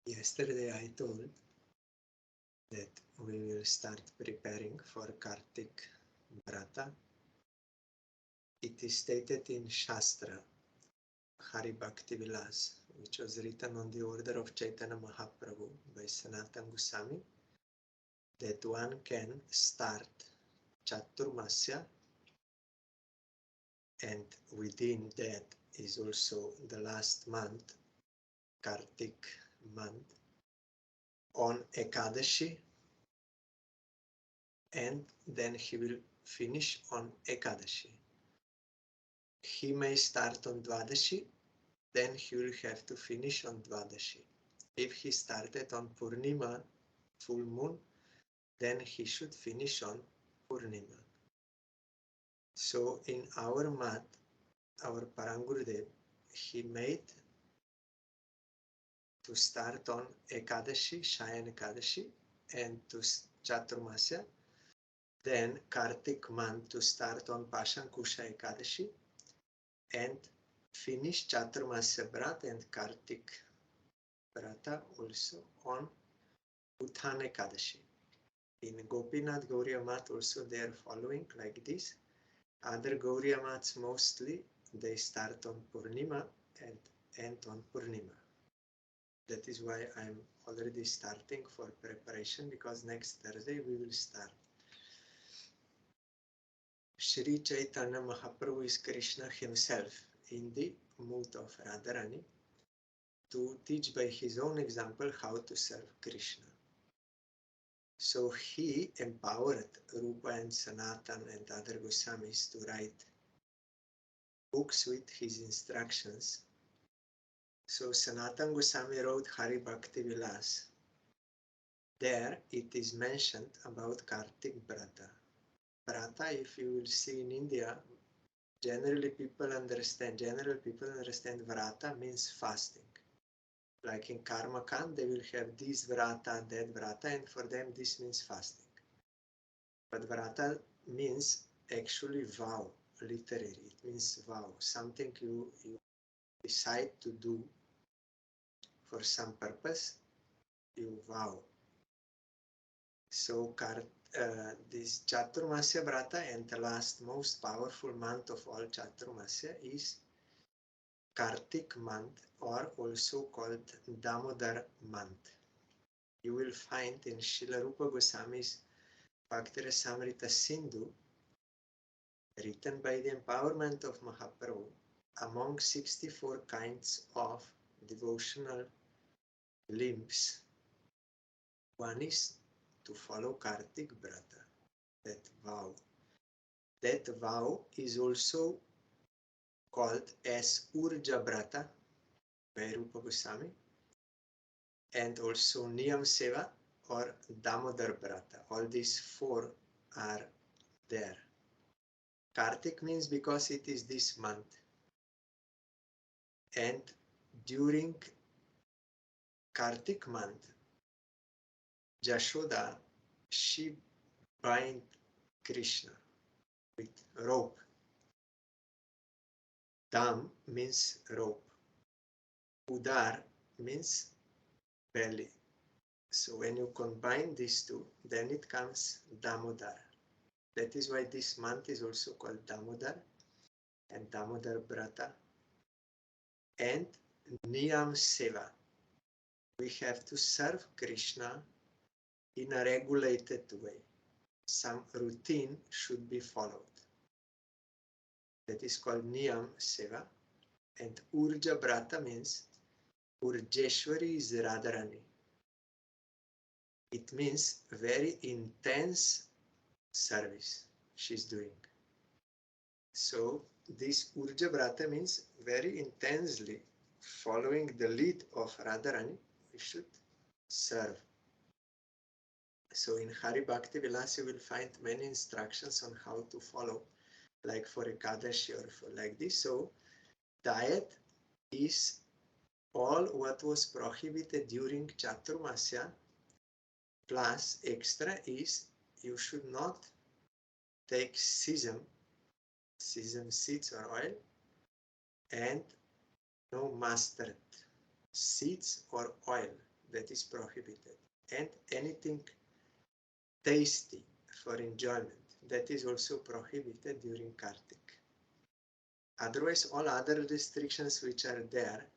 Yesterday I told that we will start preparing for Kartik Vrata. It is stated in Shastra, Hari Bhakti Vilas, which was written on the order of Chaitanya Mahaprabhu by Sanatana Goswami, that one can start Chaturmasya, and within that is also the last month, Kartik month, on Ekadashi, and then he will finish on Ekadashi. He may start on Dvadashi, then he will have to finish on Dvadashi. If he started on Purnima, full moon, then he should finish on Purnima. So in our mat, our Parangurudev, he made to start on Ekadashi, Shayan Ekadashi, and to Chaturmasya, then Kartik month to start on Pashankusha Ekadashi, and finish Chaturmasya Brat and Kartik Vrata also on Utthana Ekadashi. In Gopinath Gauriya Mat also they are following like this. Other Gauriya Mats mostly they start on Purnima and end on Purnima. That is why I'm already starting for preparation, because next Thursday we will start. Sri Chaitanya Mahaprabhu is Krishna himself in the mood of Radharani to teach by his own example how to serve Krishna. So he empowered Rupa and Sanatan and other Goswamis to write books with his instructions. So Sanatan Goswami wrote Hari Bhakti Vilas. There it is mentioned about Kartik Vrata. Vrata, if you will see in India, generally people understand Vrata means fasting. Like in Karma Kand, they will have this Vrata, that Vrata, and for them this means fasting. But Vrata means actually vow, literally. It means vow, something you decide to do for some purpose, you vow. So this Chaturmasya Vrata, and the last most powerful month of all Chaturmasya is Kartik month, or also called Damodar month. You will find in Srila Rupa Goswami's Bhaktirasamrita Sindhu, written by the empowerment of Mahaprabhu, among 64 kinds of devotional limbs, one is to follow Kartik Vrata, that vow. That vow is also called as Urja Vrata by Rupa Goswami, and also Niyam Seva or Damodar Vrata. All these four are there. Kartik means because it is this month. And during Kartik month, Jashoda, she bind Krishna with rope. Dam means rope. Udar means belly. So when you combine these two, then it comes Damodar. That is why this month is also called Damodar and Damodar Vrata. And Niyam Seva. We have to serve Krishna in a regulated way. Some routine should be followed. That is called Niyam Seva. And Urja Vrata means Urjeshwari is Radharani. It means very intense service she's doing. So this Urja Vrata means very intensely following the lead of Radharani, we should serve. So in Hari Bhakti Vilas you will find many instructions on how to follow, like for Ekadashi or for like this. So diet is all what was prohibited during Chaturmasya, plus extra is you should not take sesame seeds or oil, and no mustard seeds or oil. that is prohibited. And anything tasty for enjoyment, that is also prohibited during Kartik. Otherwise, all other restrictions which are there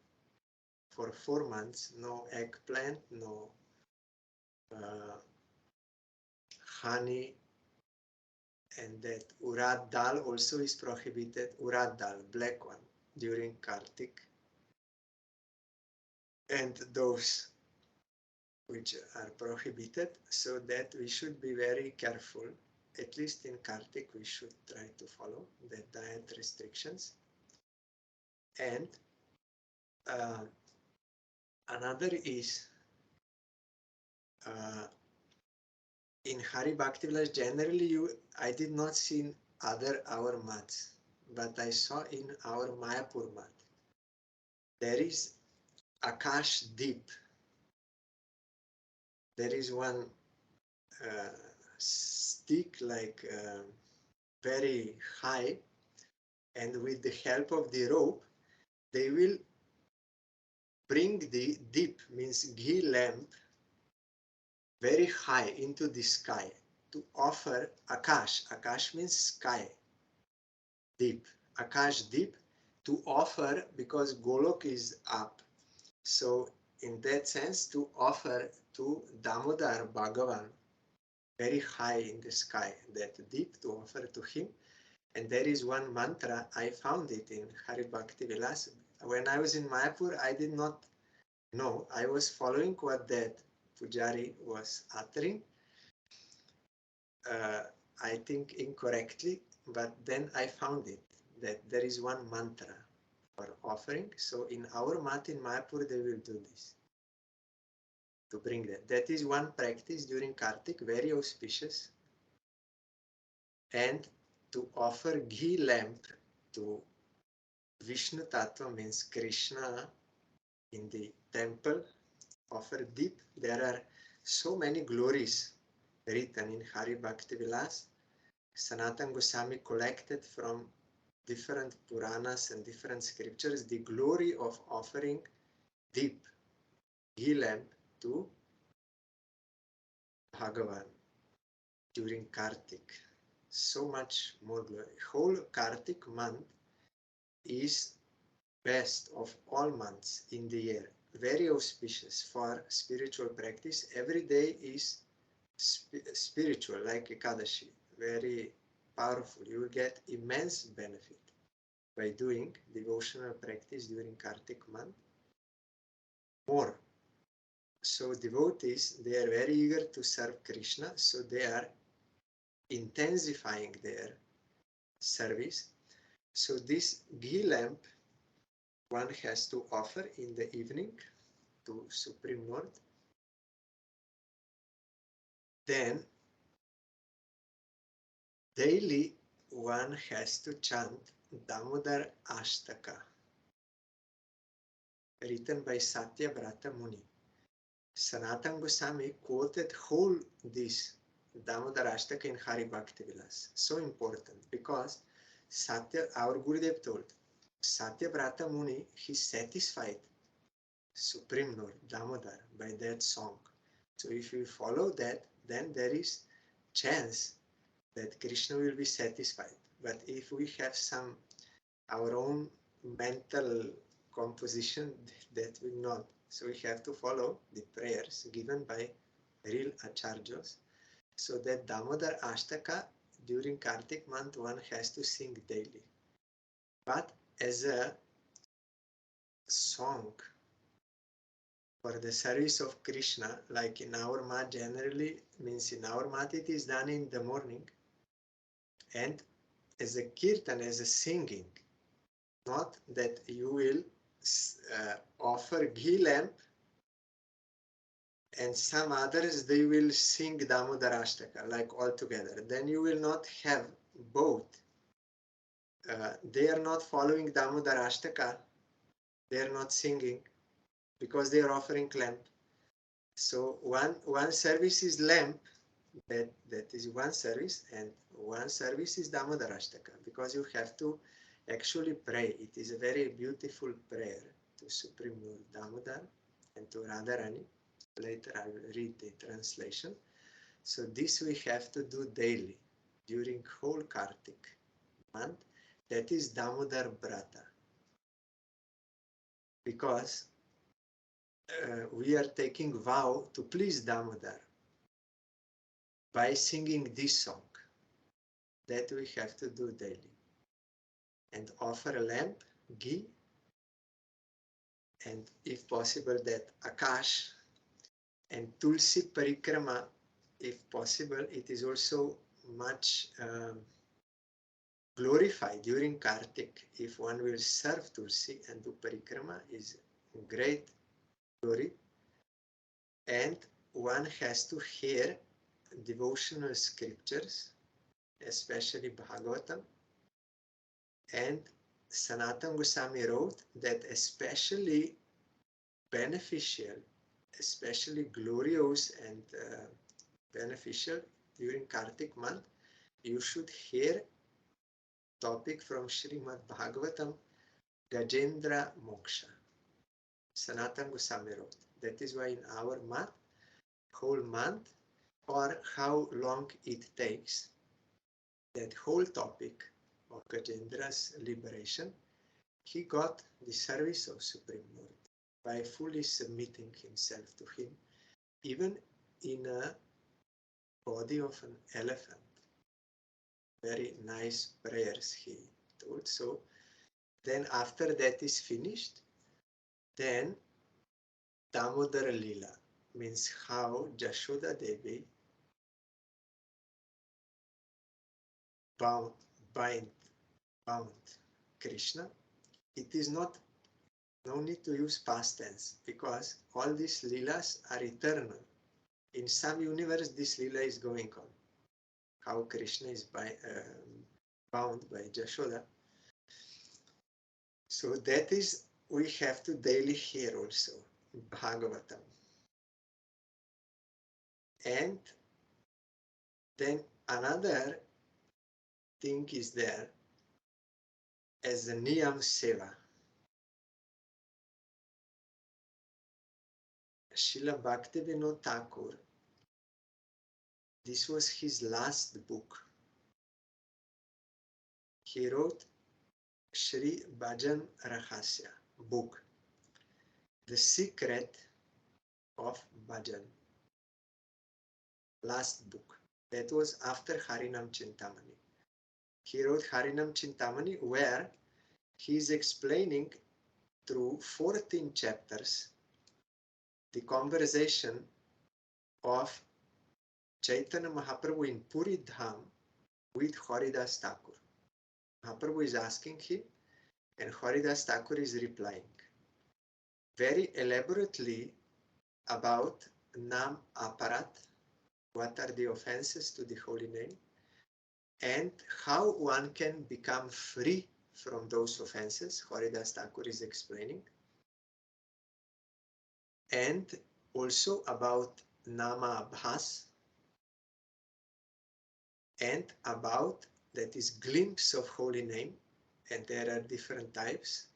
for 4 months, no eggplant, no honey, and that urad dal also is prohibited, urad dal, black one, during Kartik. And those which are prohibited, so that we should be very careful. At least in Kartik, we should try to follow the diet restrictions. And another is in Hari Bhaktivilas, generally I did not see in our mats, but I saw in our Mayapur mat. There is Akash Deep. There is one stick like very high, and with the help of the rope, they will bring the deep, means ghee lamp, very high into the sky to offer Akash. Akash means sky. Deep. Akash deep to offer, because Golok is up. So in that sense, to offer to Damodar Bhagavan, very high in the sky, that deep, to offer to him. And there is one mantra, I found it in Hari Bhakti Vilas. When I was in Mayapur, I did not know. I was following what that Pujari was uttering, I think incorrectly, but then I found it, that there is one mantra for offering. So in our mat in Mayapur, they will do this, to bring that. That is one practice during Kartik, very auspicious. And to offer ghee lamp to Vishnu Tattva, means Krishna, in the temple, offer deep. There are so many glories written in Hari Bhakti Vilas. Sanatana Goswami collected from different Puranas and different scriptures the glory of offering deep ghee lamp to Bhagavan during Kartik. So much more glory. Whole Kartik month is best of all months in the year. Very auspicious for spiritual practice. Every day is spiritual, like Ekadashi. Very powerful. You will get immense benefit by doing devotional practice during Kartik month. More. So devotees, they are very eager to serve Krishna, so they are intensifying their service. So this ghee lamp one has to offer in the evening to Supreme Lord. Then daily one has to chant Damodar Ashtaka, written by Satya Vrata Muni. Sanatana Goswami quoted whole this Damodar Ashtaka in Hari Bhakti Vilas. So important, because Satya, our Gurudev told, Satya Vrata Muni, he satisfied Supreme Lord Damodar by that song. So if we follow that, then there is chance that Krishna will be satisfied. But if we have some our own mental composition, that will not. So we have to follow the prayers given by real acharyas. So that Damodar Ashtaka during Kartik month one has to sing daily. But as a song for the service of Krishna, like in our mat generally, means in our mat it is done in the morning, and as a kirtan, as a singing, not that you will offer ghee lamp and some others they will sing Damodar Ashtaka like all together. Then you will not have both. They are not following Damodar Ashtaka, they are not singing because they are offering lamp. So one service is lamp, that is one service, and one service is Damodar Ashtaka, because you have to actually pray. It is a very beautiful prayer to Supreme Lord Damodar and to Radharani. Later I will read the translation. So this we have to do daily during whole Kartik month. That is Damodar Vrata. Because we are taking vow to please Damodar by singing this song. That we have to do daily. And offer a lamp, ghee, and if possible that Akash and Tulsi Parikrama, if possible. It is also much glorified during Kartik. If one will serve Tulsi and do Parikrama, is great glory. And one has to hear devotional scriptures, especially Bhagavatam. And Sanatana Goswami wrote that especially beneficial, especially glorious and beneficial during Kartik month, you should hear topic from Srimad Bhagavatam, Gajendra Moksha. Sanatana Goswami wrote. That is why in our month, whole month, or how long it takes, that whole topic of Gajendra's liberation, he got the service of Supreme Lord by fully submitting himself to him, even in a body of an elephant. Very nice prayers he told. So then after that is finished, then Damodara Lila means how Jashoda Devi bound Krishna. It is not, no need to use past tense, because all these Leelas are eternal. In some universe, this Leela is going on. How Krishna is bound by Jashoda. So that is, we have to daily hear also Bhagavatam. And then another thing is there as a Niyam Seva. Srila Bhaktivinoda Thakur, this was his last book. He wrote Shri Bhajan Rahasya book, The Secret of Bhajan. Last book. That was after Harinam Chintamani. He wrote Harinam Chintamani, where he is explaining through 14 chapters the conversation of Chaitanya Mahaprabhu in Puri Dham with Haridas Thakur. Mahaprabhu is asking him, and Haridas Thakur is replying very elaborately about Nam Aparat, what are the offenses to the holy name, and how one can become free from those offenses. Haridas Thakur is explaining. And also about Nama Abhas, and about, that is, glimpse of holy name, and there are different types.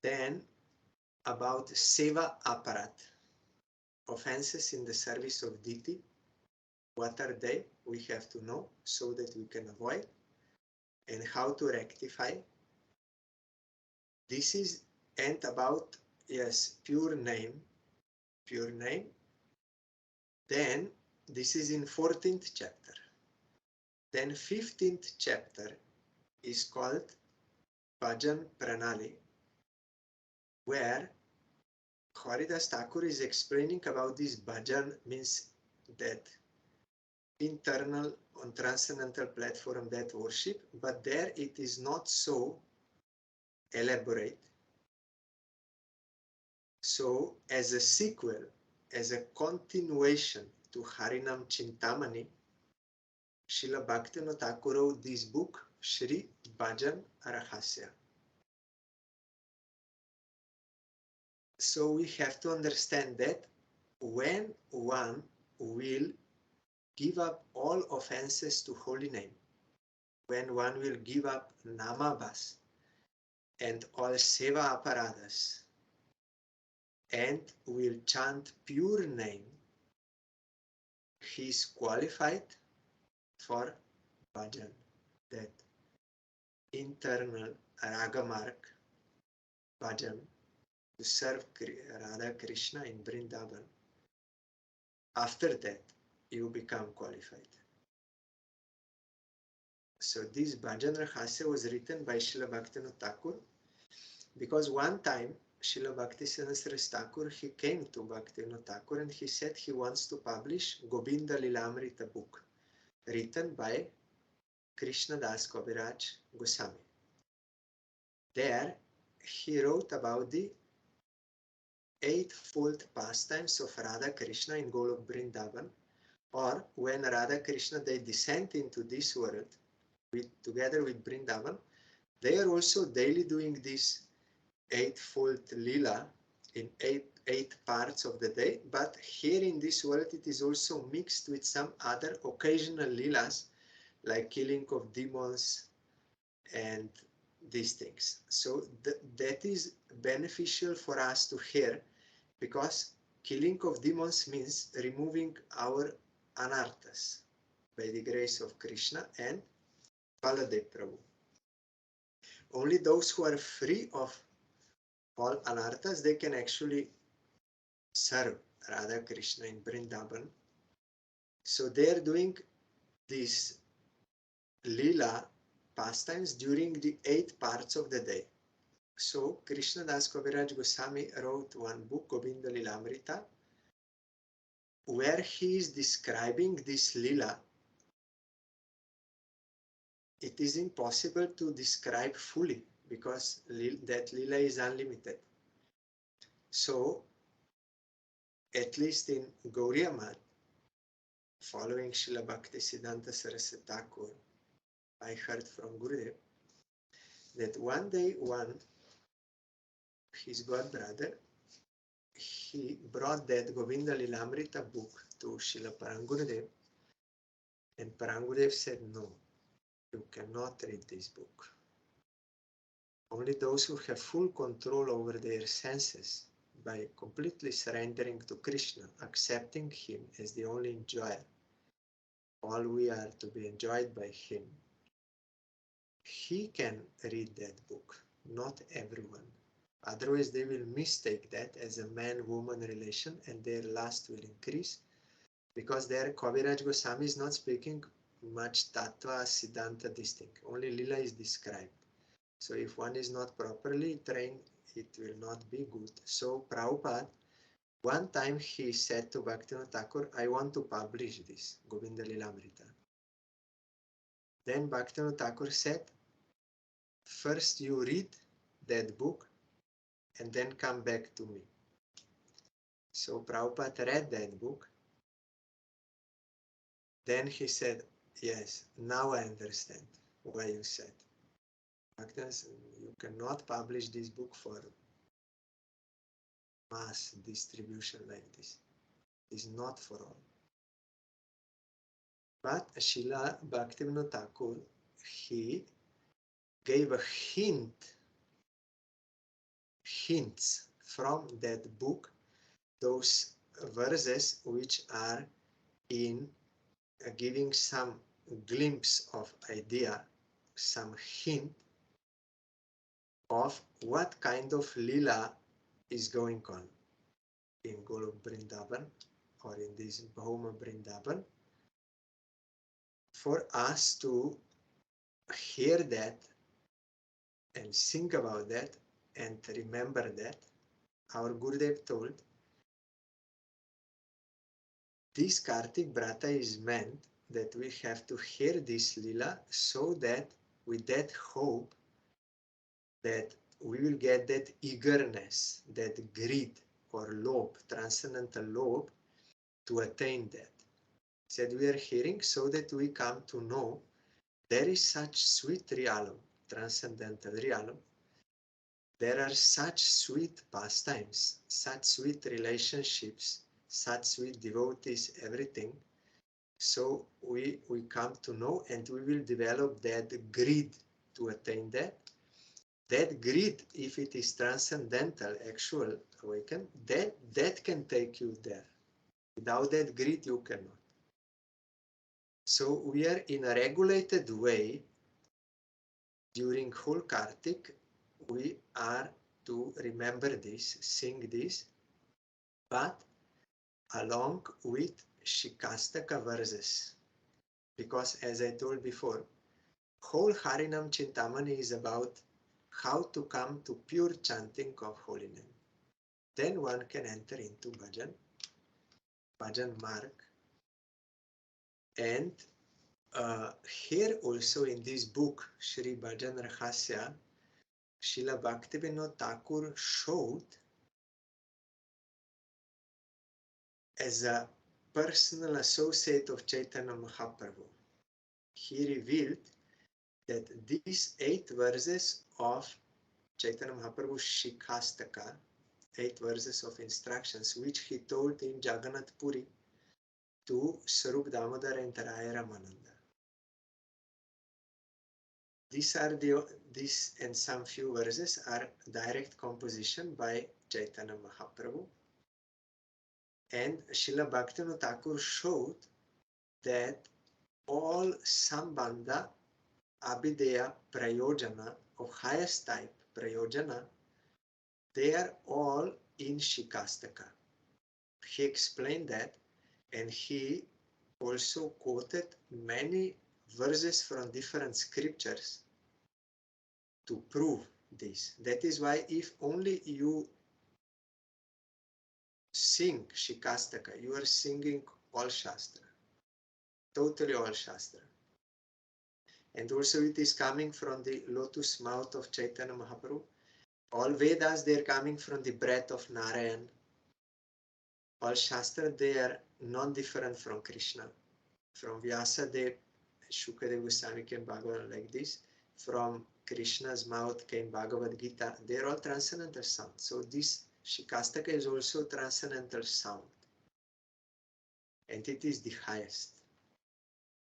Then about Seva Aparat, offenses in the service of deity. What are they? We have to know so that we can avoid, and how to rectify. This is, and about, yes, pure name. Then this is in 14th chapter. Then 15th chapter is called Bhajan Pranali, where Haridas Thakur is explaining about this bhajan, means that internal on transcendental platform, that worship, but there it is not so elaborate. So as a sequel, as a continuation to Harinam Chintamani, Srila Bhaktivinoda Thakur wrote this book, Shri Bhajan Rahasya. So we have to understand that when one will give up all offenses to holy name, when one will give up namabhas and all seva aparadas, and will chant pure name, he is qualified for bhajan, that internal ragamark bhajan, to serve Radha Krishna in Vrindavan. After that, you become qualified. So this Bhajan Rahasya was written by Srila Bhaktivinoda Thakur, because one time Srila Bhaktisiddhanta Thakur, he came to Bhaktivinoda Thakur and he said he wants to publish Govinda Lilamrita book written by Krishna Das Kaviraj Goswami. There he wrote about the eightfold pastimes of Radha Krishna in Golok Vrindavan, or when Radha Krishna they descend into this world together with Vrindavan, they are also daily doing this eightfold lila in eight parts of the day, but here in this world it is also mixed with some other occasional lilas like killing of demons and these things. So that is beneficial for us to hear, because killing of demons means removing our anarthas by the grace of Krishna and Baladev Prabhu. Only those who are free of all anarthas, they can actually serve Radha Krishna in Vrindavan. So they are doing these lila pastimes during the 8 parts of the day. So Krishna Das Kaviraj Goswami wrote one book, Govinda Lilamrita, where he is describing this lila. It is impossible to describe fully because that lila is unlimited. So at least in Gauriya Math, following Srila Bhaktisiddhanta Saraswati Thakur, I heard from Gurudev that one day his god brother, he brought that Govinda Lilamrita book to Srila Parangurudev, and Parangurudev said, no, you cannot read this book. Only those who have full control over their senses, by completely surrendering to Krishna, accepting him as the only enjoyer, all we are to be enjoyed by him, he can read that book, not everyone. Otherwise they will mistake that as a man-woman relation and their lust will increase, because there Kaviraj Goswami is not speaking much tattva, siddhanta, this thing. Only lila is described. So if one is not properly trained, it will not be good. So Prabhupada, one time he said to Bhaktivinoda Thakur, I want to publish this, Govinda Lilamrita. Then Bhaktivinoda Thakur said, first you read that book and then come back to me. So Prabhupada read that book. Then he said, yes, now I understand why you said. Bhaktivinoda, you cannot publish this book for mass distribution like this. It's not for all. But Srila Bhaktivinoda Thakur, he gave a hints from that book, those verses which are in giving some glimpse of idea, some hint of what kind of lila is going on in Golok Vrindavan or in this Bhauma Vrindavan, for us to hear that and think about that and remember that. Our Gurudev told, this Kartik Vrata is meant that we have to hear this lila so that with that hope that we will get that eagerness, that greed or lobe, transcendental lobe, to attain that. Said we are hearing so that we come to know there is such sweet realm, transcendental realm. There are such sweet pastimes, such sweet relationships, such sweet devotees, everything. So we come to know and we will develop that greed to attain that. That greed, if it is transcendental, actual awaken, that can take you there. Without that greed, you cannot. So we are in a regulated way during whole Kartik. We are to remember this, sing this, but along with Shikastaka verses. Because as I told before, whole Harinam Chintamani is about how to come to pure chanting of holy name. Then one can enter into bhajan mark. And here also in this book, Shri Bhajan Rahasya, Srila Bhaktivinoda Thakur showed as a personal associate of Chaitanya Mahaprabhu. He revealed that these 8 verses of Chaitanya Mahaprabhu's Shikhastaka, 8 verses of instructions, which he told in Jagannath Puri to Sarup Damodar and Taraya Ramananda. These and some few verses are direct composition by Chaitanya Mahaprabhu. And Srila Bhaktivinoda Thakur showed that all Sambandha, Abhideya, Prayojana of highest type, Prayojana, they are all in Shikastaka. He explained that, and he also quoted many verses from different scriptures to prove this. That is why if only you sing Shikastaka, you are singing all Shastra, totally all Shastra. And also it is coming from the lotus mouth of Chaitanya Mahaprabhu. All Vedas, they are coming from the breath of Narayan. All Shastra, they are non-different from Krishna. From Vyasa, Shukadeva Goswami came Bhagavad like this. From Krishna's mouth came Bhagavad Gita. They are all transcendental sound. So this Shikastaka is also transcendental sound. And it is the highest.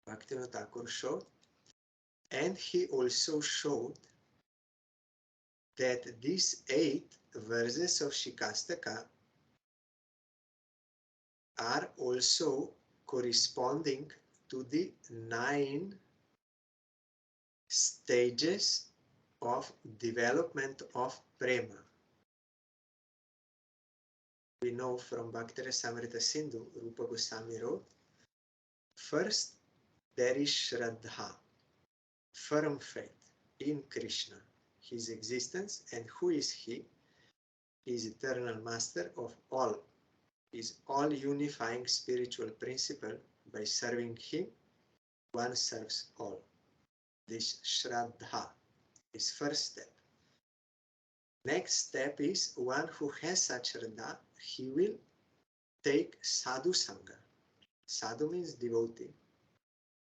Bhaktivinoda Thakur showed. And he also showed that these 8 verses of Shikastaka are also corresponding to the 9 stages of development of prema. We know from Bhakti-Rasamrita Sindhu, Rupa Goswami wrote, first there is Shraddha, firm faith in Krishna, his existence, and who is he? He is eternal master of all. He is all unifying spiritual principle. By serving him, one serves all. This Shraddha is first step. Next step is one who has such Shraddha, he will take Sadhu Sangha. Sadhu means devotee.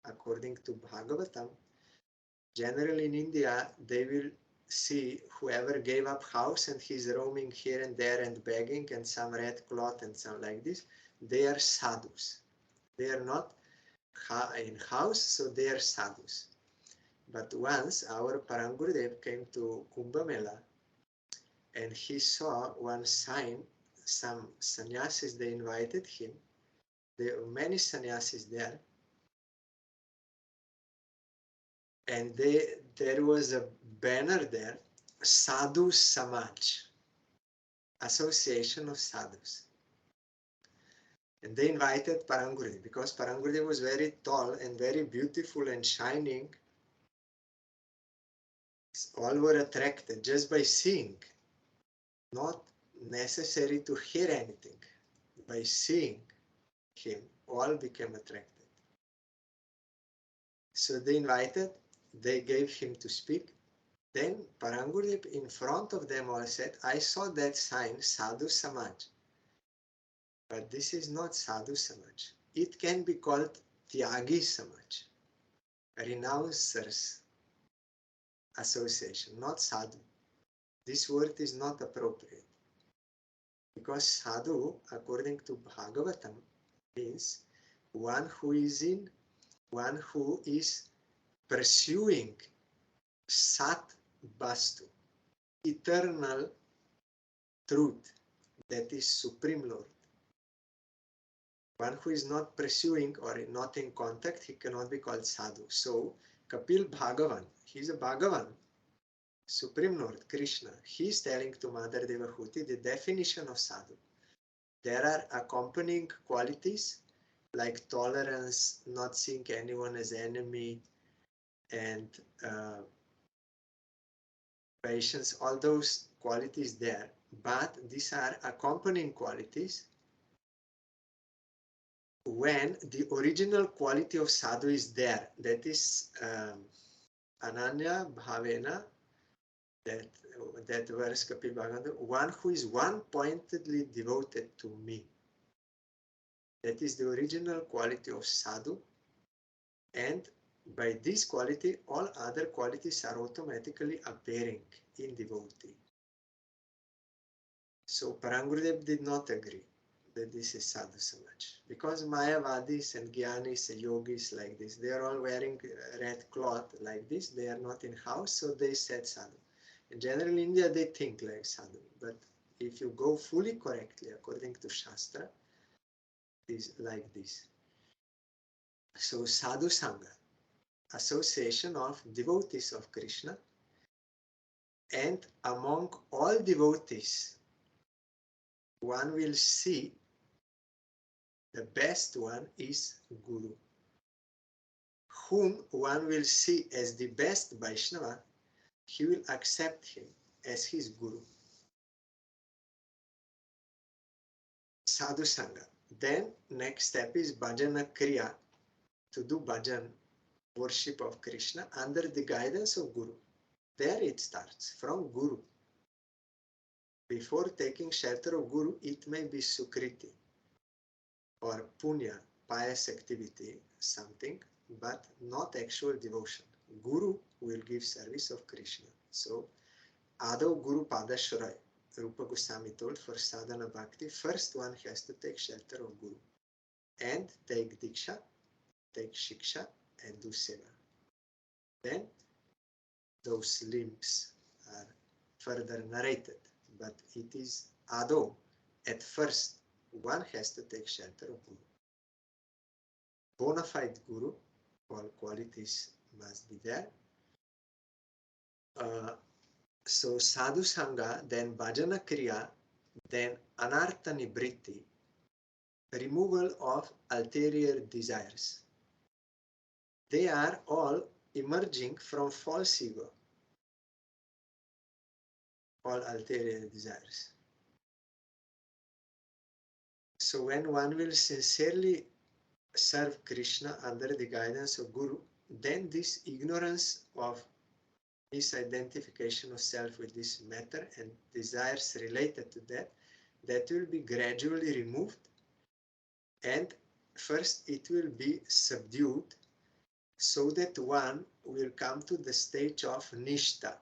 According to Bhagavatam, generally in India, they will see whoever gave up house and he's roaming here and there and begging and some red cloth and some like this, they are sadhus. They are not in house, so they are sadhus. But once our Parangurudev came to Kumbh Mela and he saw one sign, some sannyasis, they invited him. There were many sannyasis there. And there was a banner there, Sadhu Samaj, Association of Sadhus. And they invited Parangurudev because Parangurudev was very tall and very beautiful and shining. All were attracted just by seeing, not necessary to hear anything. By seeing him, all became attracted. So they invited, they gave him to speak. Then Parangurudev in front of them all said, I saw that sign, Sadhu Samaj. But this is not Sadhu Samaj. It can be called Tyagi Samaj, renouncers association, not Sadhu. This word is not appropriate. Because Sadhu, according to Bhagavatam, means one who is pursuing Sat Vastu. eternal truth, that is Supreme Lord. One who is not pursuing or not in contact, he cannot be called sadhu. So Kapil Bhagavan, he is a Bhagavan, Supreme Lord, Krishna. He is telling to Mother Devahuti the definition of sadhu. There are accompanying qualities like tolerance, not seeing anyone as enemy, and patience, all those qualities there. But these are accompanying qualities when the original quality of sadhu is there. That is Ananya Bhavena, that verse Kapil Bhagavan, one who is one-pointedly devoted to me. That is the original quality of sadhu, and by this quality all other qualities are automatically appearing in devotee. So Parangurudev did not agree that this is sadhu samaj, because Mayavadis and Gyanis and yogis like this, they are all wearing red cloth like this, they are not in house, so they said sadhu. In general India they think like sadhu, but if you go fully correctly according to Shastra, it is like this. So sadhu sangha, association of devotees of Krishna, and among all devotees one will see the best one is Guru. Whom one will see as the best Vaishnava, he will accept him as his Guru. Sadhu Sangha. Then next step is Bhajana Kriya, to do bhajan, worship of Krishna under the guidance of Guru. There it starts, from Guru. Before taking shelter of Guru, it may be Sukriti or Punya, pious activity, something, but not actual devotion. Guru will give service of Krishna. So, Adav Guru Padashray, Rupa Goswami told, for sadhana bhakti, first one has to take shelter of Guru and take diksha, take shiksha, and do seva. Then those limbs are further narrated, but it is Adav. At first, one has to take shelter of Guru. Bona fide Guru, all qualities must be there. So sadhu sangha, then bhajana kriya, then anartha nibritti, removal of ulterior desires. They are all emerging from false ego, all ulterior desires. So when one will sincerely serve Krishna under the guidance of Guru, then this ignorance of misidentification of self with this matter and desires related to that, that will be gradually removed, and first it will be subdued, so that one will come to the stage of nishta.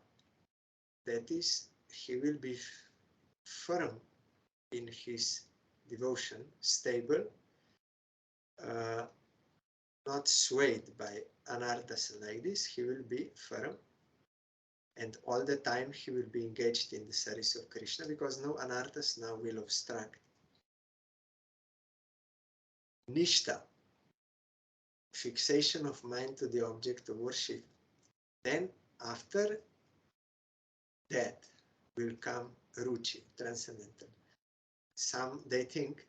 That is, he will be firm in his devotion, stable, not swayed by anarthas like this. He will be firm, and all the time he will be engaged in the service of Krishna, because no anarthas now will obstruct. Nishta, fixation of mind to the object of worship. Then after that will come ruchi, transcendental. Some, they think,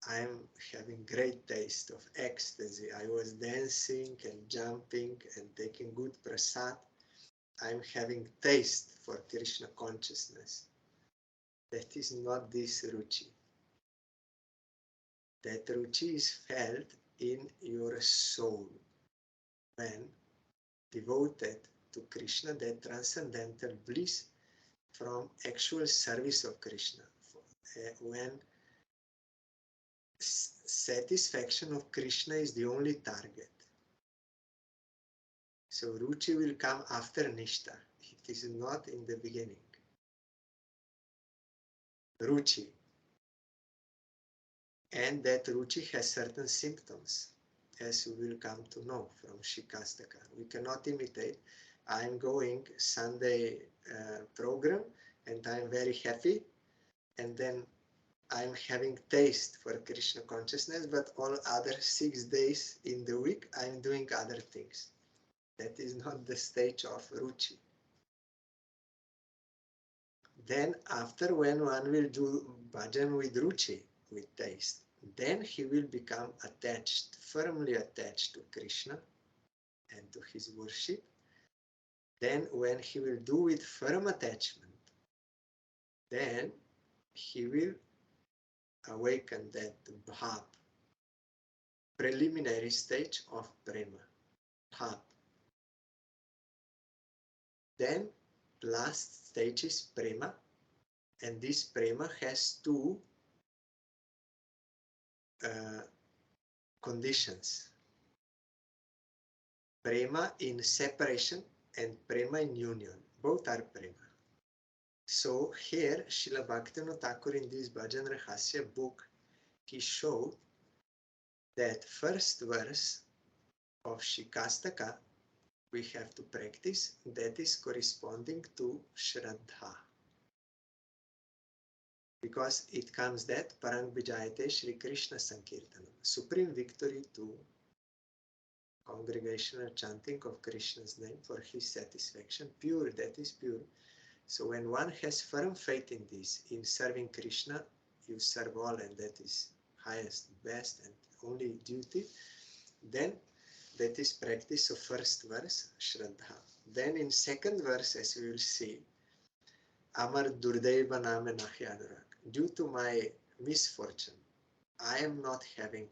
I am having great taste of ecstasy. I was dancing and jumping and taking good prasad. I am having taste for Krishna consciousness. That is not this ruchi. That ruchi is felt in your soul when devoted to Krishna, that transcendental bliss from actual service of Krishna. When satisfaction of Krishna is the only target. So ruchi will come after nishta. It is not in the beginning. Ruchi. And that ruchi has certain symptoms, as we will come to know from Shikastaka. We cannot imitate, I'm going Sunday program and I'm very happy, and then I'm having taste for Krishna consciousness, but all other 6 days in the week I'm doing other things. That is not the stage of ruchi. Then after, when one will do bhajan with ruchi, with taste, then he will become attached, firmly attached to Krishna and to his worship. Then when he will do with firm attachment, then he will awaken that bhav, preliminary stage of prema, bhav. Then last stage is prema, and this prema has two conditions. Prema in separation and prema in union. Both are prema. So here, Srila Bhaktivinoda Thakur in this Bhajan Rahasya book, he showed that first verse of Shikastaka we have to practice, that is corresponding to Shraddha. Because it comes that Parang Vijayate Shri Krishna Sankirtanam, supreme victory to congregational chanting of Krishna's name for his satisfaction, pure, that is pure. So when one has firm faith in this, in serving Krishna, you serve all, and that is highest, best, and only duty, then that is practice of first verse, Shraddha. Then in second verse, as we will see, Amar Durdeva Name Nachyanurak. Due to my misfortune, I am not having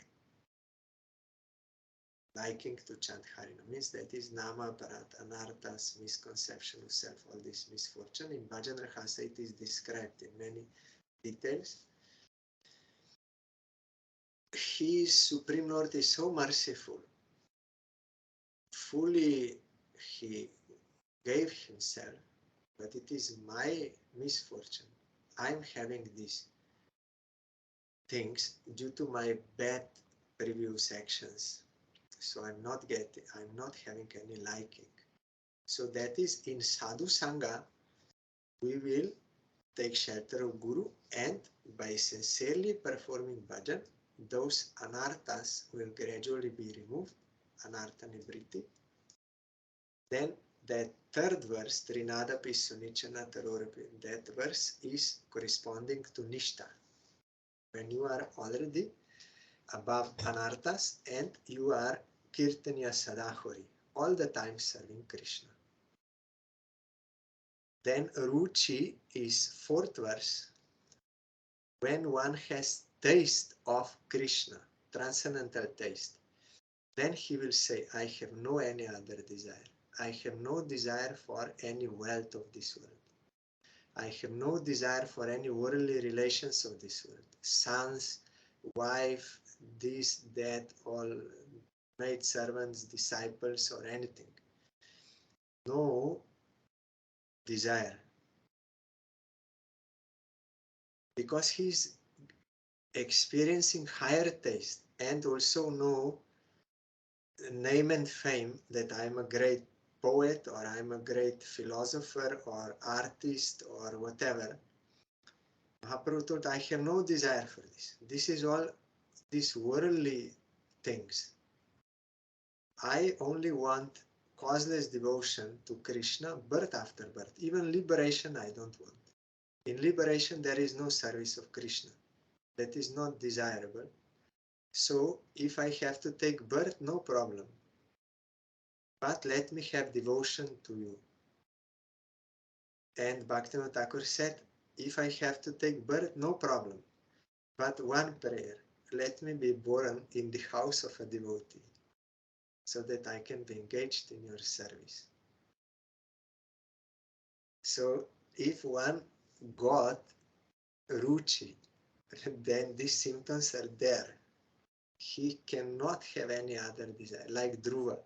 liking to chant Harinam. Means that is Nama, Parat, Anarthas, misconception of self, all this misfortune. In Bhajan Rahasa it is described in many details. His Supreme Lord is so merciful. Fully he gave himself, but it is my misfortune. I'm having these things due to my bad previous actions. So I'm not having any liking. So that is in Sadhu Sangha, we will take shelter of Guru, and by sincerely performing bhajan, those anarthas will gradually be removed, anartha nibriti. Then that third verse, Trinadapi Sunichana Tarorapi, that verse is corresponding to Nishta. When you are already above anarthas and you are Kirtanya Sadahori, all the time serving Krishna. Then Ruchi is fourth verse. When one has taste of Krishna, transcendental taste, then he will say, I have no any other desire. I have no desire for any wealth of this world. I have no desire for any worldly relations of this world. Sons, wife, this, that, all maid servants, disciples, or anything. No desire. Because he's experiencing higher taste and also no name and fame that I'm a great poet or I'm a great philosopher or artist or whatever. Mahaprabhu told, I have no desire for this. This is all these worldly things. I only want causeless devotion to Krishna, birth after birth. Even liberation I don't want. In liberation there is no service of Krishna. That is not desirable. So if I have to take birth, no problem. But let me have devotion to you. And Bhaktivinoda Thakur said, if I have to take birth, no problem. But one prayer, let me be born in the house of a devotee, so that I can be engaged in your service. So if one got ruchi, then these symptoms are there. He cannot have any other desire. Like Dhruva,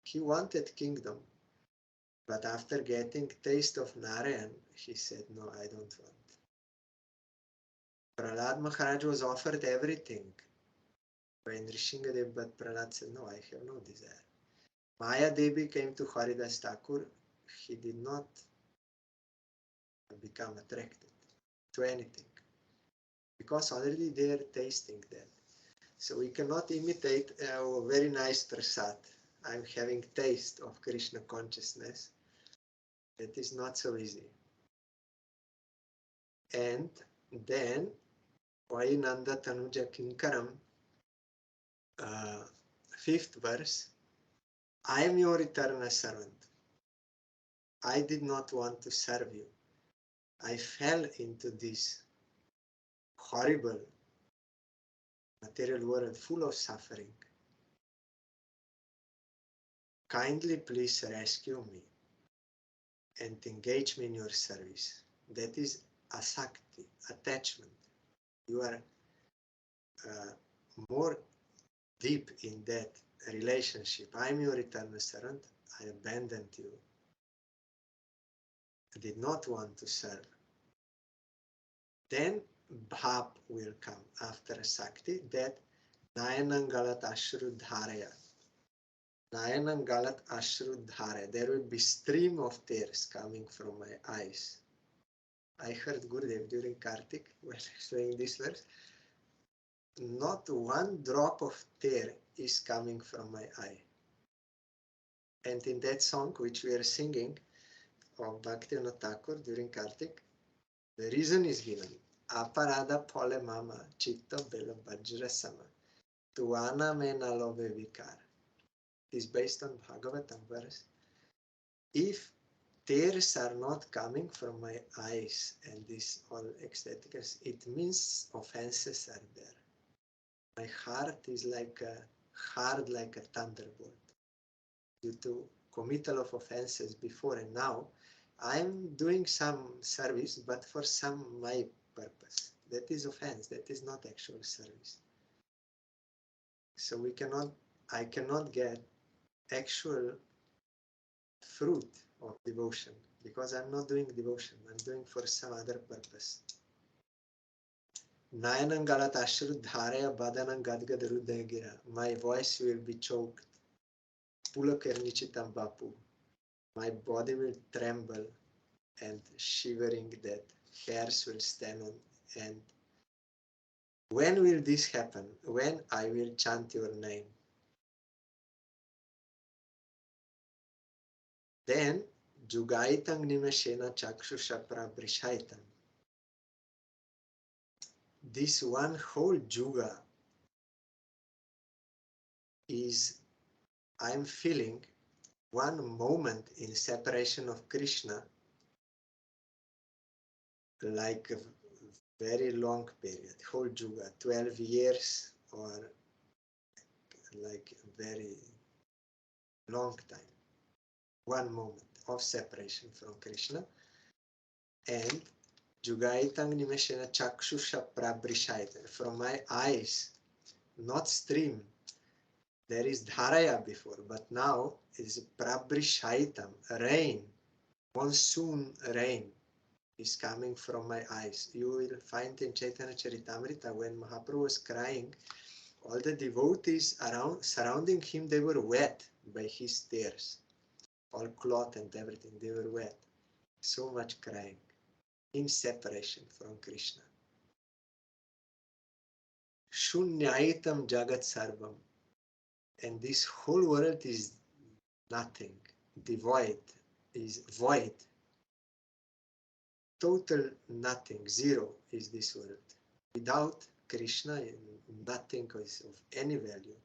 he wanted kingdom, but after getting taste of Narayan, he said, no, I don't want. Prahlad Maharaj was offered everything by Nrisinghadev, but Prahlad said, no, I have no desire. Maya Devi came to Haridas Thakur he did not become attracted to anything, because already they are tasting that. So we cannot imitate a very nice prasad. I'm having taste of Krishna consciousness. That is not so easy. And then, Vainanda Tanuja Kinkaram, 5th verse, I am your eternal servant. I did not want to serve you. I fell into this horrible material world full of suffering. Kindly please rescue me and engage me in your service. That is asakti, attachment. You are more deep in that relationship. I am your eternal servant. I abandoned you. I did not want to serve. Then bhav will come after sakti, that nayanangalat ashru dharaya. Nayanangalat ashru dharaya. There will be stream of tears coming from my eyes. I heard Gurudev during Kartik when saying this verse. Not one drop of tear is coming from my eye. And in that song which we are singing of Bhaktivinoda Thakur during Kartik, the reason is given. Aparada pole mama chitta bela bajra sama tuana me nalove vikar. It is based on Bhagavatam verse. If tears are not coming from my eyes and this all ecstaticness, it means offenses are there. My heart is like hard like a thunderbolt due to committal of offenses before and now. I'm doing some service, but for some my purpose. That is offense. That is not actual service. So I cannot get actual fruit of devotion because I'm not doing devotion. I'm doing for some other purpose. Nayanangalat ashru dharaya badanam gadgad rudagira. My voice will be choked. Pulakarnichitam bapu. My body will tremble and shivering, that hairs will stand on. And when will this happen? When I will chant your name. Then jugaitam nimeshena chakshusha prabrishaitam. This one whole juga is, I'm feeling one moment in separation of Krishna like a very long period, whole juga, 12 years or like a very long time. One moment of separation from Krishna. And Jugaitang Nimeshena Chakshusha Prabrishaitam. From my eyes, not stream. There is Dharaya before, but now is Prabrishaitam, rain, monsoon rain is coming from my eyes. You will find in Chaitanya Charitamrita when Mahaprabhu was crying, all the devotees surrounding him, they were wet by his tears. All cloth and everything, they were wet. So much crying in separation from Krishna. Shunyaitam Jagat Sarvam. And this whole world is nothing, devoid, is void. Total nothing, zero is this world. Without Krishna, nothing is of any value.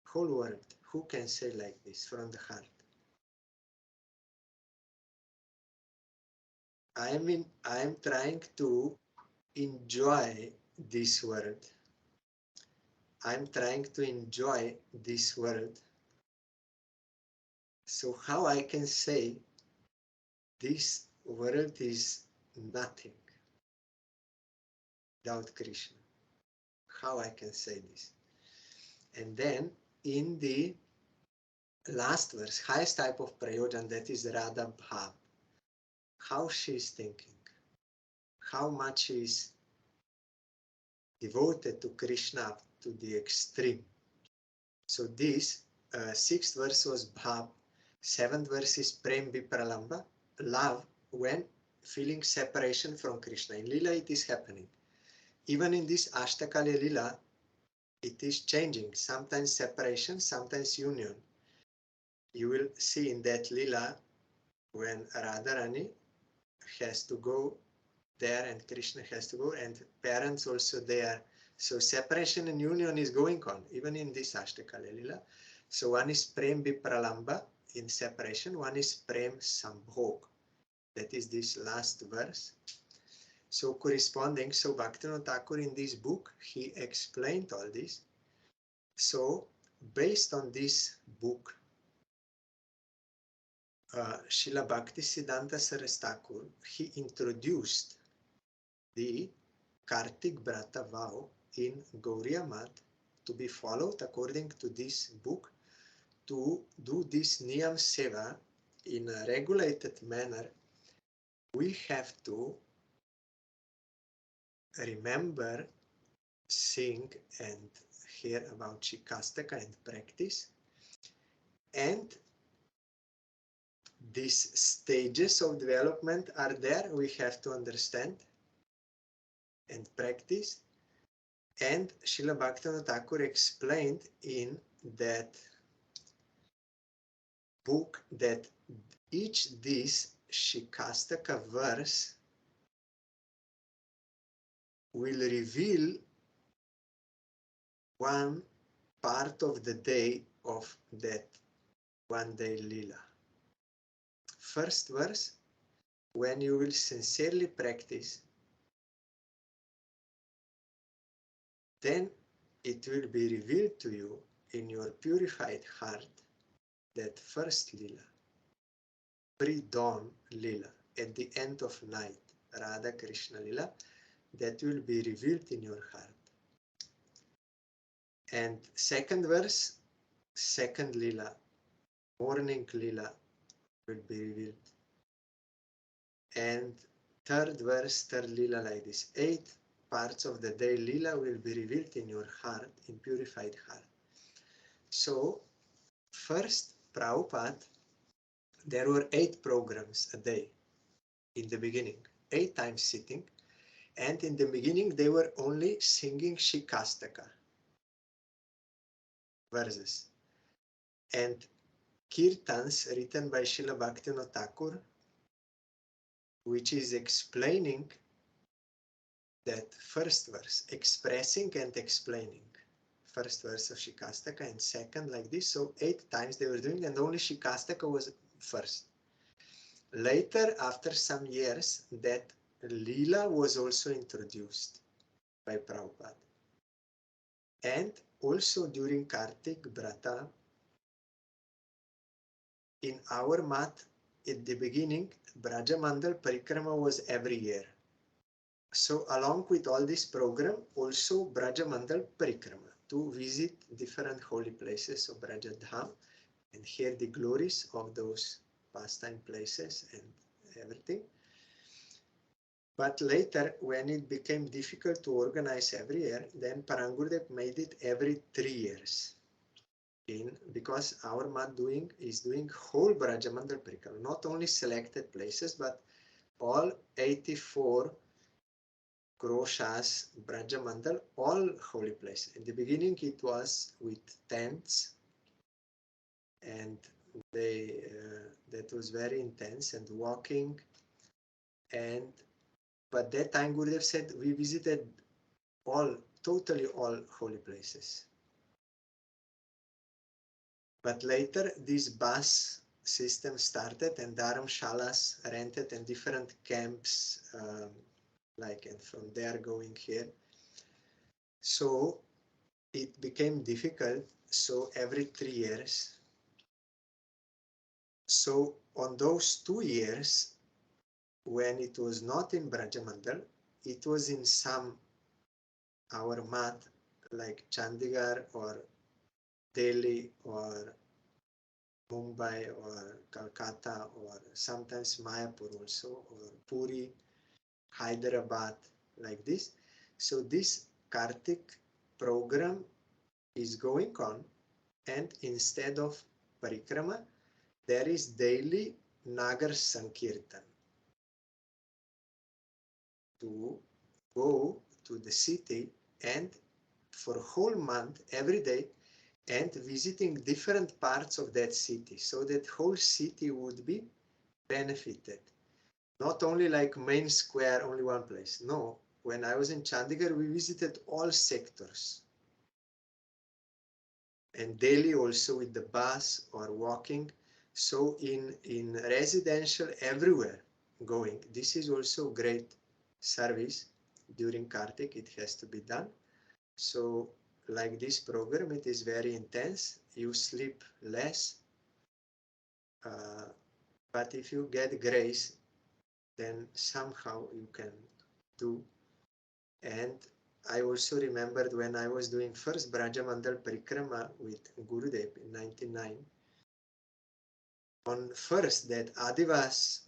Whole world, who can say like this from the heart? I am trying to enjoy this world. I'm trying to enjoy this world. So how I can say this world is nothing without Krishna? How I can say this? And then in the last verse, highest type of prayojan, that is Radha Bhav. How she is thinking, how much she is devoted to Krishna up to the extreme. So this 6th verse was Bhav, Seventh verse is Prem Vipralamba, love when feeling separation from Krishna. In Lila it is happening. Even in this Ashtakali Lila, it is changing. Sometimes separation, sometimes union. You will see in that Lila when Radharani has to go there and Krishna has to go, and parents also there. So separation and union is going on, even in this Ashtakali Lila. So one is Prem Vipralamba in separation, one is Prem Sambhog. That is this last verse. So corresponding, so Bhaktivinoda Thakur in this book, he explained all this. So based on this book, Srila Bhaktisiddhanta Saraswati Thakur, he introduced the Kartik Vrata vow in Gauriya Math to be followed according to this book, to do this Niyam Seva in a regulated manner. We have to remember, sing and hear about Shikastaka and practice, and these stages of development are there. We have to understand and practice. And Srila Bhaktivinoda Thakur explained in that book that each this Shikastaka verse will reveal one part of the day of that one day Lila. First verse, when you will sincerely practice, then it will be revealed to you in your purified heart that first Lila, pre-dawn Lila, at the end of night, Radha Krishna Lila, that will be revealed in your heart. And second verse, second Lila, morning Lila will be revealed. And third verse, third Lila like this. 8 parts of the day Lila will be revealed in your heart, in purified heart. So, first Prabhupada, there were 8 programs a day in the beginning, 8 times sitting. And in the beginning, they were only singing Shikastaka verses. And kirtans written by Srila Bhaktivinoda Thakur, which is explaining that first verse, expressing and explaining. First verse of Shikastaka and second like this. So 8 times they were doing, and only Shikastaka was first. Later, after some years, that Leela was also introduced by Prabhupada. And also during Kartik Vrata, in our math, at the beginning, Brajamandal Parikrama was every year. So along with all this program, also Brajamandal Parikrama, to visit different holy places of Brajadham and hear the glories of those pastime places and everything. But later, when it became difficult to organize every year, then Parangurudev made it every 3 years. Because our mat is doing whole Brajamandal Parikrama, not only selected places, but all 84 Kroshas, Brajamandal, all holy places. In the beginning, it was with tents, and that was very intense, and walking. But that time Gurudev said we visited totally all holy places. But later this bus system started, and dharamshalas rented, and different camps, and from there going here. So it became difficult. So every 3 years. So on those 2 years, when it was not in Brajamandal, it was in some our mat like Chandigarh or Delhi or Mumbai or Calcutta, or sometimes Mayapur also, or Puri, Hyderabad, like this. So this Kartik program is going on, and instead of parikrama, there is daily Nagar Sankirtan. To go to the city and for a whole month, every day, and visiting different parts of that city, so that whole city would be benefited. Not only like main square, only one place. No, when I was in Chandigarh, we visited all sectors. And daily also with the bus or walking. So in residential everywhere going, this is also great service during Kartik, it has to be done. So like this program, it is very intense, you sleep less, but if you get grace, then somehow you can do. And I also remembered when I was doing first Brajamandal Parikrama with Gurudev in 99, on first that Adivas,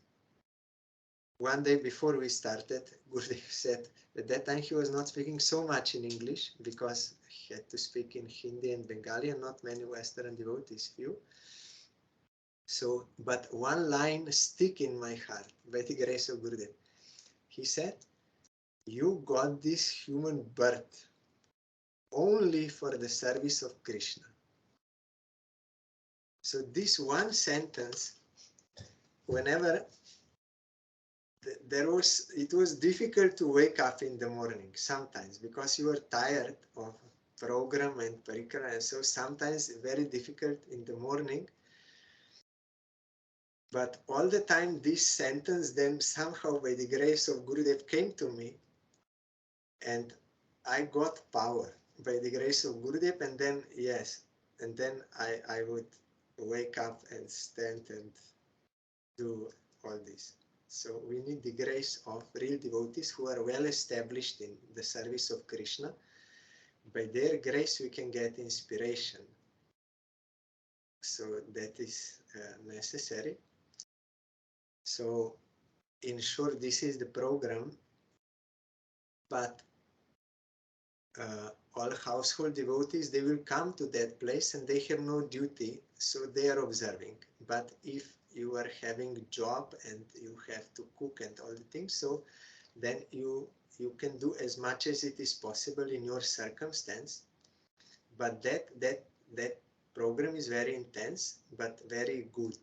one day before we started, Gurudev said at that time he was not speaking so much in English because he had to speak in Hindi and Bengali and not many Western devotees, few. So, but one line stick in my heart by the grace of Gurudev. He said, you got this human birth only for the service of Krishna. So this one sentence, whenever it was difficult to wake up in the morning sometimes because you were tired of program and parikrama, and so sometimes very difficult in the morning. But all the time this sentence then somehow by the grace of Gurudev came to me, and I got power by the grace of Gurudev, and then yes, and then I would wake up and stand and do all this. So we need the grace of real devotees who are well established in the service of Krishna. By their grace we can get inspiration. So that is necessary. So in short, this is the program, but all household devotees, they will come to that place and they have no duty, so they are observing. But if you are having job and you have to cook and all the things, so then you can do as much as it is possible in your circumstance. But that program is very intense, but very good.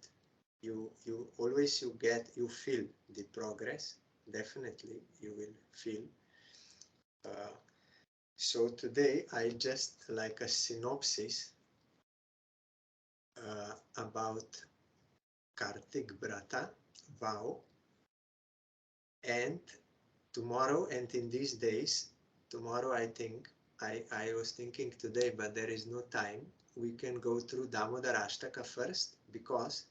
You always you feel the progress. Definitely you will feel. So today I just like a synopsis about Kartik Vrata vow, and tomorrow and in these days, tomorrow I think, I was thinking today, but there is no time, we can go through Damodar Ashtaka first, because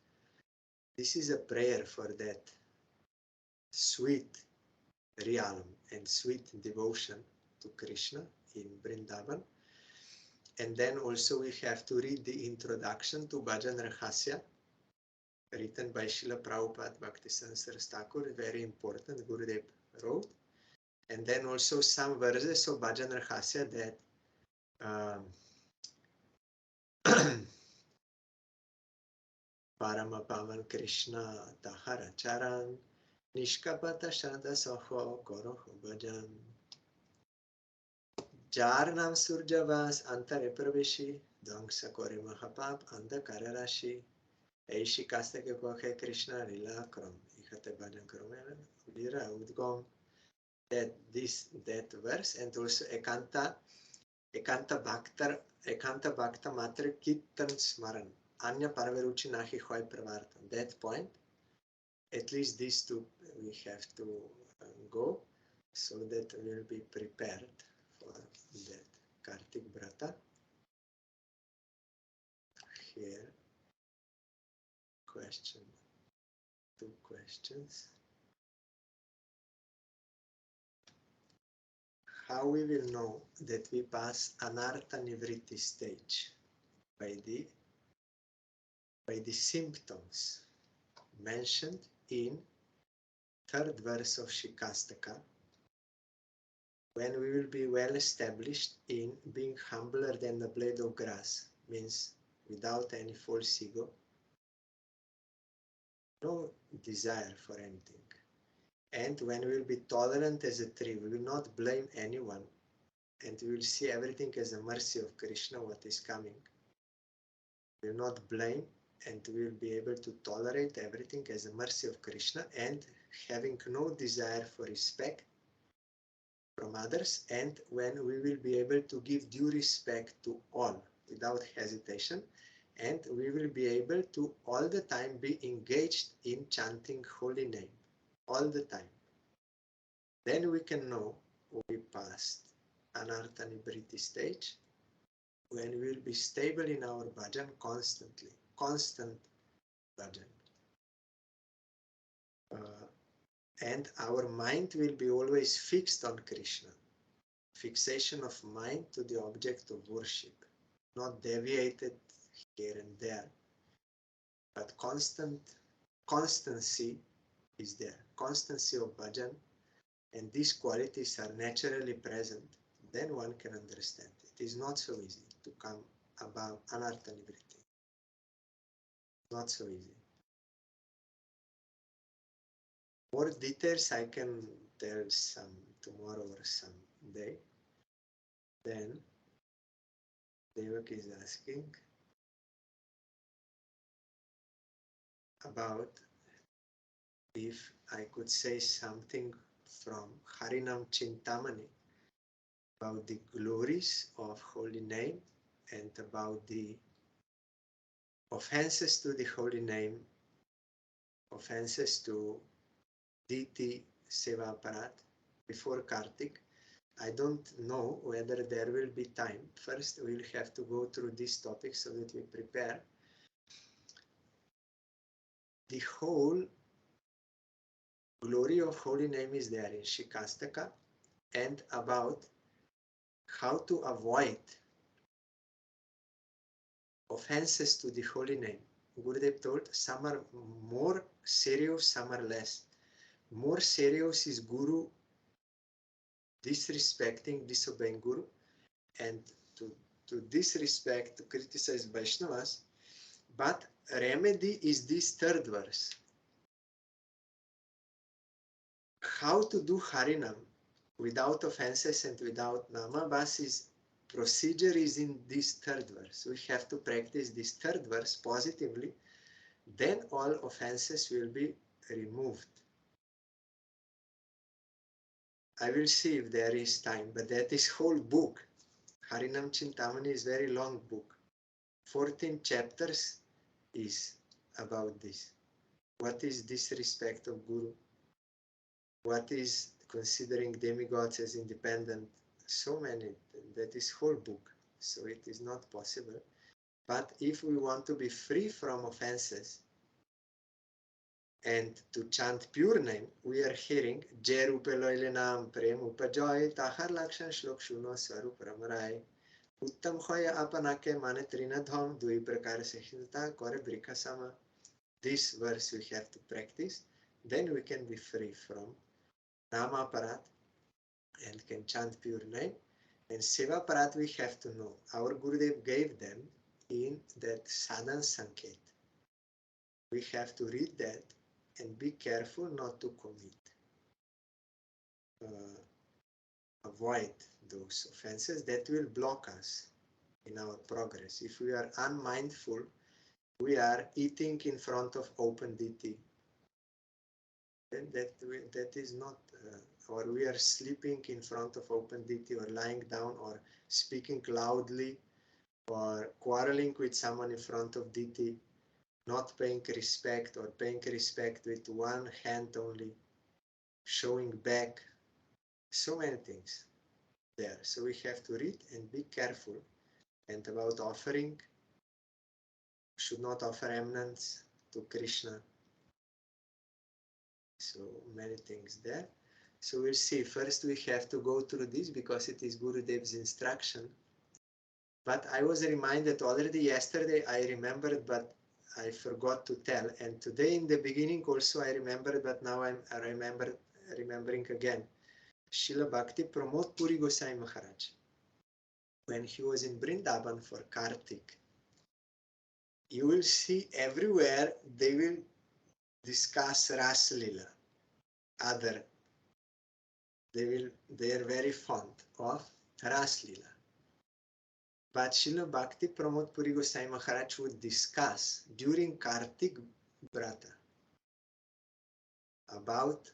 this is a prayer for that sweet realm and sweet devotion to Krishna in Vrindavan. And then also we have to read the introduction to Bhajan Rahasya, written by Srila Prabhupada Bhaktisiddhanta Saraswati Thakur, very important, Gurudev wrote. And then also some verses of Bhajan Rahasya that Parama Pavan Krishna Tahara Charan Nishkapata Shada Saho Koroho Bhajan Jar Nam Surjavas Antare Praveshi Dangsa Kore Mahapap Anda Kararashi Eishi Kastake Kohe Krishna Lila Krom Ikate Bhajan Kromela Vira Udgom. That verse, and also Ekanta Bhakta Matra Kirtan Smaran Anya Parveruchi Nahi Hoy Pravartan. That point, at least these two we have to go, so that we'll be prepared for that Kartik Vrata. Here, question, 2 questions. How we will know that we pass Anartha Nivritti stage? By the symptoms mentioned in 3rd verse of Shikastaka, when we will be well established in being humbler than the blade of grass, means without any false ego, no desire for anything. And when we will be tolerant as a tree, we will not blame anyone, and we will see everything as a mercy of Krishna, what is coming. We will not blame, and we will be able to tolerate everything as a mercy of Krishna, and having no desire for respect from others, and when we will be able to give due respect to all without hesitation, and we will be able to all the time be engaged in chanting holy name, all the time. Then we can know we passed Anartha Nibriti stage, when we will be stable in our bhajan constantly, constant bhajan. And our mind will be always fixed on Krishna. Fixation of mind to the object of worship, not deviated here and there, but constancy is there, constancy of bhajan, and these qualities are naturally present. Then one can understand. It is not so easy to come above Anartha Nivriti. Not so easy. More details I can tell some tomorrow or some day. Then Devak is asking about if I could say something from Harinam Chintamani about the glories of holy name and about the offenses to the holy name, offenses to deity Seva Parat before Kartik. I don't know whether there will be time. First, we'll have to go through this topic so that we prepare. The whole glory of holy name is there in Shikastaka, and about how to avoid offenses to the holy name. Gurudev told some are more serious, some are less. More serious is Guru disrespecting, disobeying Guru, and to disrespect, to criticize Vaishnavas. But remedy is this third verse. How to do Harinam without offenses and without Namabhas procedure is in this third verse. We have to practice this third verse positively. Then all offenses will be removed. I will see if there is time, but that is whole book. Harinam Chintamani is very long book. 14 chapters is about this. What is disrespect of Guru? What is considering demigods as independent? So many, that is whole book. So it is not possible. But if we want to be free from offenses and to chant pure name, we are hearing Jai Rupe Loile Nam Prem Upajoy Tahar Lakshan Shlok Shuno Swarup Ramarai Uttam Khoya Apanake Mane Trinadham Dui Prakar Sehilta Kore Brikasama. This verse we have to practice. Then we can be free from Nama Parat and can chant pure name. And Seva Parat we have to know. Our Gurudev gave them in that Sadhan Sanket. We have to read that and be careful not to commit. Avoid those offenses that will block us in our progress. If we are unmindful, we are eating in front of open deity. Then that is not, or we are sleeping in front of open deity, or lying down, or speaking loudly, or quarreling with someone in front of deity, not paying respect, or paying respect with one hand only, showing back. So many things there. So we have to read and be careful. And about offering, should not offer eminence to Krishna. So many things there. So we'll see. First we have to go through this because it is Gurudev's instruction. But I was reminded already yesterday, I remembered, but I forgot to tell. And today in the beginning also I remembered, but now I'm remembering again. Srila Bhakti Pramod Puri Gosai Maharaj, when he was in Vrindavan for Kartik, you will see everywhere they will discuss Ras Lila. They are very fond of Ras Lila. But Srila Bhakti Pramod Puri Goswami Maharaj would discuss during Kartik Vrata about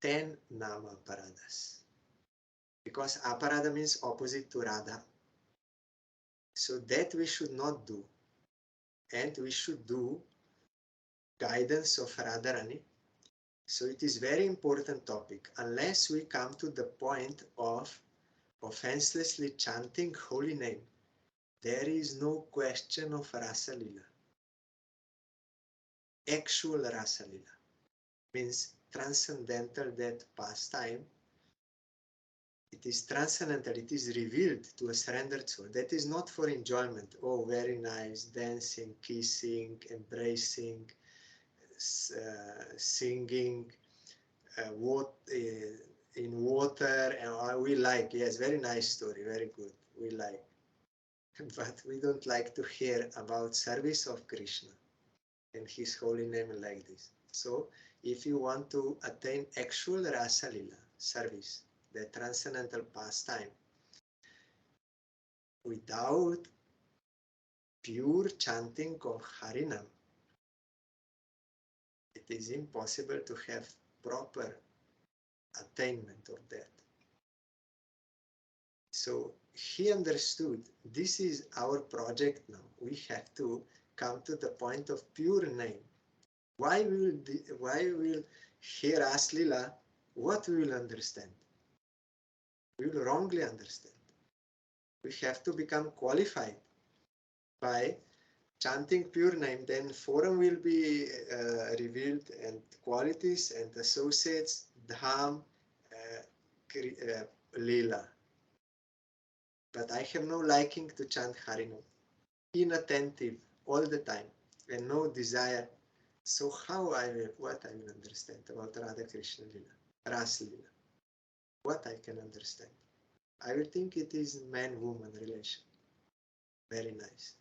10 Nama Aparadas. Because Aparada means opposite to Radha. So that we should not do. And we should do guidance of Radharani. So it is very important topic. Unless we come to the point of offenselessly chanting holy name, there is no question of Rasa Lila. Actual Rasa Lila means transcendental, that pastime. It is transcendental, it is revealed to a surrendered soul. That is not for enjoyment. Oh, very nice, dancing, kissing, embracing, singing, in water, and we like, yes, very nice story, very good, we like. But we don't like to hear about service of Krishna and his holy name like this. So if you want to attain actual Rasa Lila service, the transcendental pastime, without pure chanting of Harinam, it is impossible to have proper attainment of that. So he understood this is our project now. We have to come to the point of pure name. Why will hear Ras Lila? What we will understand? We will wrongly understand. We have to become qualified by chanting pure name. Then form will be revealed, and qualities and associates, dham, lila. But I have no liking to chant Harinam. Inattentive all the time and no desire. So what I will understand about Radha Krishna Lila, Ras Lila? What I can understand? I will think it is man-woman relation. Very nice.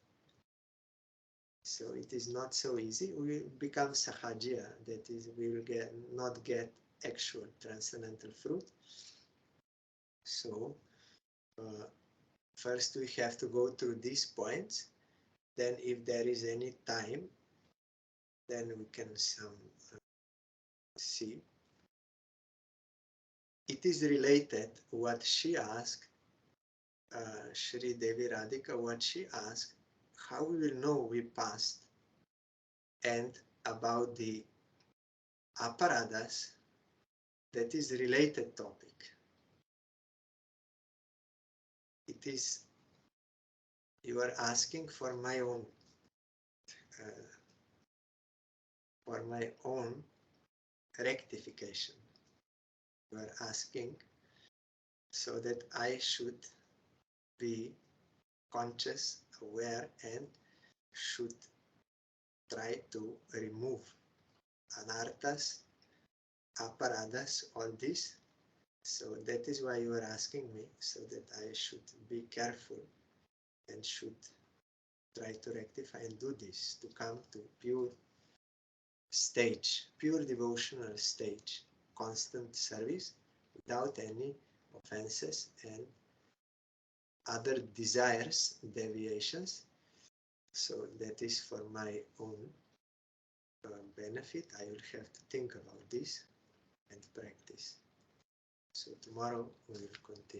So it is not so easy. We become sahajya, that is, we will not get actual transcendental fruit. So first we have to go through these points. Then if there is any time, then we can see. It is related what she asked, Shri Devi Radhika, what she asked, how we will know we passed, and about the aparadas, that is related topic. It is, you are asking for my own rectification. You are asking so that I should be conscious, aware, and should try to remove anarthas, aparadas, all this. So that is why you are asking me, so that I should be careful and should try to rectify and do this, to come to pure stage, pure devotional stage, constant service without any offenses and other desires, deviations. So that is for my own benefit. I will have to think about this and practice. So tomorrow we will continue.